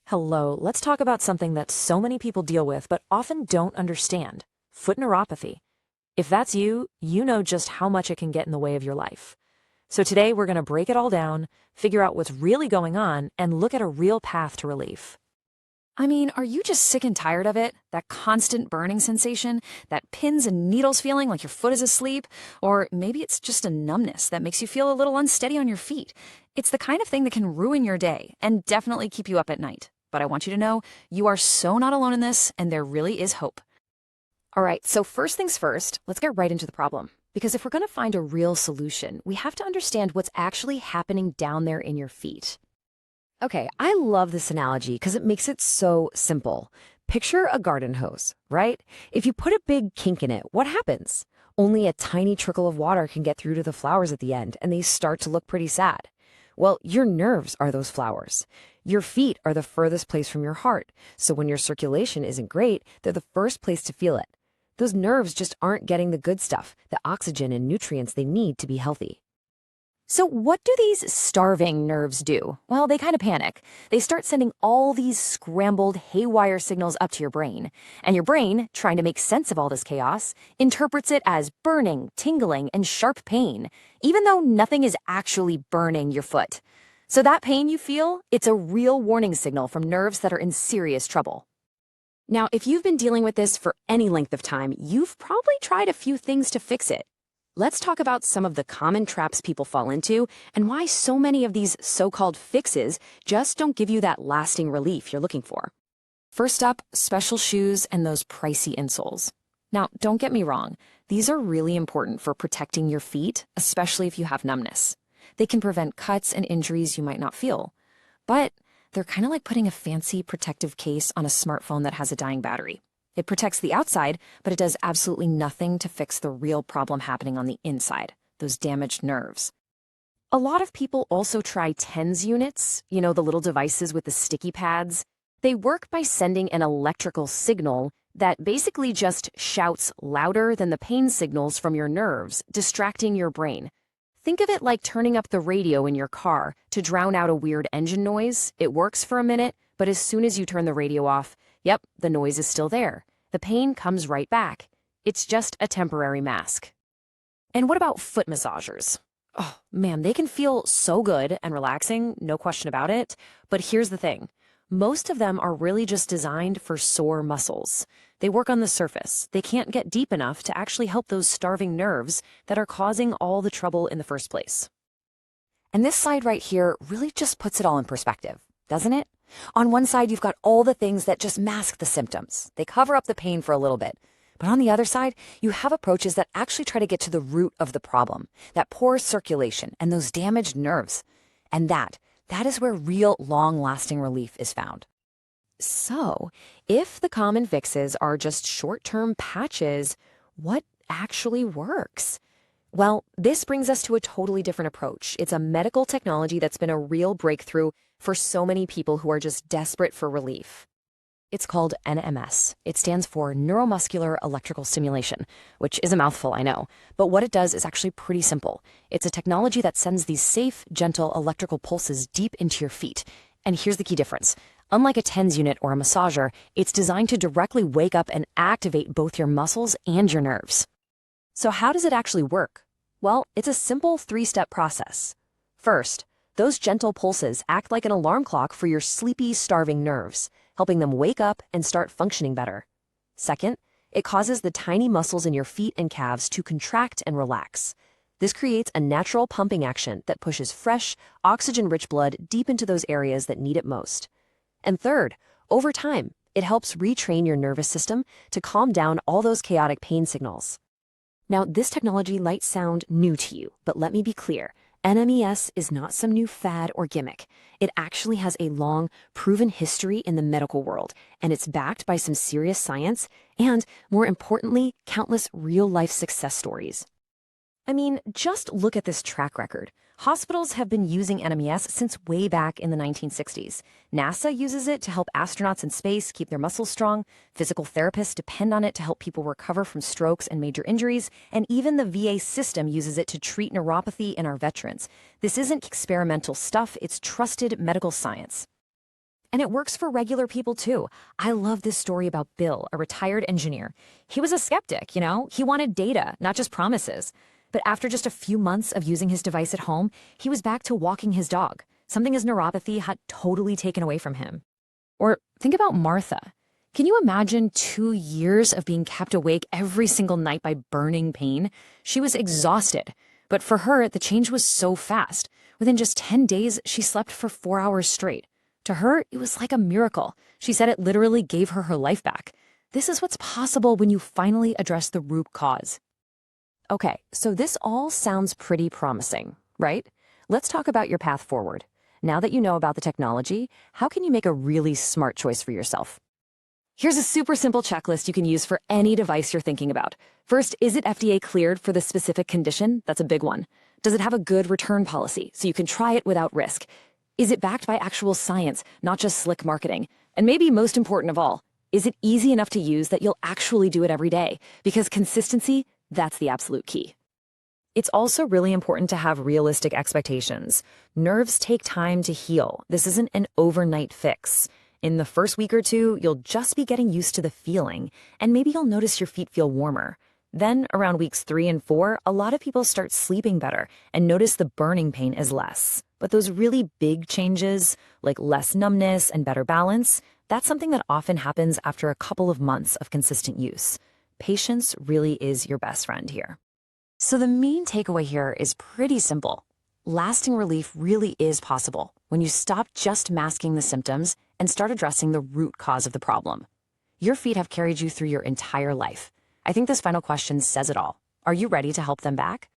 Hello, let's talk about something that so many people deal with but often don't understand: foot neuropathy. If that's you, you know just how much it can get in the way of your life. So today we're going to break it all down, figure out what's really going on, and look at a real path to relief. I mean, are you just sick and tired of it? That constant burning sensation? That pins and needles feeling like your foot is asleep? Or maybe it's just a numbness that makes you feel a little unsteady on your feet. It's the kind of thing that can ruin your day and definitely keep you up at night. But I want you to know, you are so not alone in this, and there really is hope. All right, so first things first, let's get right into the problem. Because if we're going to find a real solution, we have to understand what's actually happening down there in your feet. Okay, I love this analogy because it makes it so simple. Picture a garden hose, right? If you put a big kink in it, what happens? Only a tiny trickle of water can get through to the flowers at the end, and they start to look pretty sad. Well, your nerves are those flowers. Your feet are the furthest place from your heart, so when your circulation isn't great, they're the first place to feel it. Those nerves just aren't getting the good stuff, the oxygen and nutrients they need to be healthy. So what do these starving nerves do? Well, they kind of panic. They start sending all these scrambled, haywire signals up to your brain. And your brain, trying to make sense of all this chaos, interprets it as burning, tingling, and sharp pain, even though nothing is actually burning your foot. So that pain you feel, it's a real warning signal from nerves that are in serious trouble. Now, if you've been dealing with this for any length of time, you've probably tried a few things to fix it. Let's talk about some of the common traps people fall into and why so many of these so-called fixes just don't give you that lasting relief you're looking for. First up, special shoes and those pricey insoles. Now, don't get me wrong, these are really important for protecting your feet, especially if you have numbness. They can prevent cuts and injuries you might not feel. But they're kind of like putting a fancy protective case on a smartphone that has a dying battery. It protects the outside, but it does absolutely nothing to fix the real problem happening on the inside, those damaged nerves. A lot of people also try TENS units, the little devices with the sticky pads. They work by sending an electrical signal that basically just shouts louder than the pain signals from your nerves, distracting your brain. Think of it like turning up the radio in your car to drown out a weird engine noise. It works for a minute, but as soon as you turn the radio off, yep, the noise is still there. The pain comes right back. It's just a temporary mask. And what about foot massagers? Oh, man, they can feel so good and relaxing, no question about it. But here's the thing. Most of them are really just designed for sore muscles. They work on the surface. They can't get deep enough to actually help those starving nerves that are causing all the trouble in the first place. And this slide right here really just puts it all in perspective, doesn't it? On one side, you've got all the things that just mask the symptoms. They cover up the pain for a little bit. But on the other side, you have approaches that actually try to get to the root of the problem, that poor circulation and those damaged nerves. And that is where real long-lasting relief is found. So, if the common fixes are just short-term patches, what actually works? Well, this brings us to a totally different approach. It's a medical technology that's been a real breakthrough for so many people who are just desperate for relief. It's called NMS. It stands for neuromuscular electrical stimulation, which is a mouthful, I know. But what it does is actually pretty simple. It's a technology that sends these safe, gentle electrical pulses deep into your feet. And here's the key difference. Unlike a TENS unit or a massager, it's designed to directly wake up and activate both your muscles and your nerves. So how does it actually work? Well, it's a simple 3-step process. First, those gentle pulses act like an alarm clock for your sleepy, starving nerves, helping them wake up and start functioning better. Second, it causes the tiny muscles in your feet and calves to contract and relax. This creates a natural pumping action that pushes fresh, oxygen-rich blood deep into those areas that need it most. And third, over time, it helps retrain your nervous system to calm down all those chaotic pain signals. Now, this technology might sound new to you, but let me be clear. NMES is not some new fad or gimmick. It actually has a long, proven history in the medical world, and it's backed by some serious science and, more importantly, countless real-life success stories. I mean, just look at this track record. Hospitals have been using NMES since way back in the 1960s. NASA uses it to help astronauts in space keep their muscles strong. Physical therapists depend on it to help people recover from strokes and major injuries. And even the VA system uses it to treat neuropathy in our veterans. This isn't experimental stuff, it's trusted medical science. And it works for regular people too. I love this story about Bill, a retired engineer. He was a skeptic, he wanted data, not just promises. But after just a few months of using his device at home, he was back to walking his dog, something his neuropathy had totally taken away from him. Or think about Martha. Can you imagine 2 years of being kept awake every single night by burning pain? She was exhausted. But for her, the change was so fast. Within just 10 days, she slept for 4 hours straight. To her, it was like a miracle. She said it literally gave her life back. This is what's possible when you finally address the root cause. Okay, so this all sounds pretty promising, right? Let's talk about your path forward. Now that you know about the technology, how can you make a really smart choice for yourself? Here's a super simple checklist you can use for any device you're thinking about. First, is it FDA cleared for the specific condition? That's a big one. Does it have a good return policy so you can try it without risk? Is it backed by actual science, not just slick marketing? And maybe most important of all, is it easy enough to use that you'll actually do it every day? Because consistency, that's the absolute key. It's also really important to have realistic expectations. Nerves take time to heal. This isn't an overnight fix. In the first week or two, you'll just be getting used to the feeling, and maybe you'll notice your feet feel warmer. Then, around weeks 3 and 4, a lot of people start sleeping better and notice the burning pain is less. But those really big changes, like less numbness and better balance, that's something that often happens after a couple of months of consistent use. Patience really is your best friend here. So the main takeaway here is pretty simple. Lasting relief really is possible when you stop just masking the symptoms and start addressing the root cause of the problem. Your feet have carried you through your entire life. I think this final question says it all. Are you ready to help them back?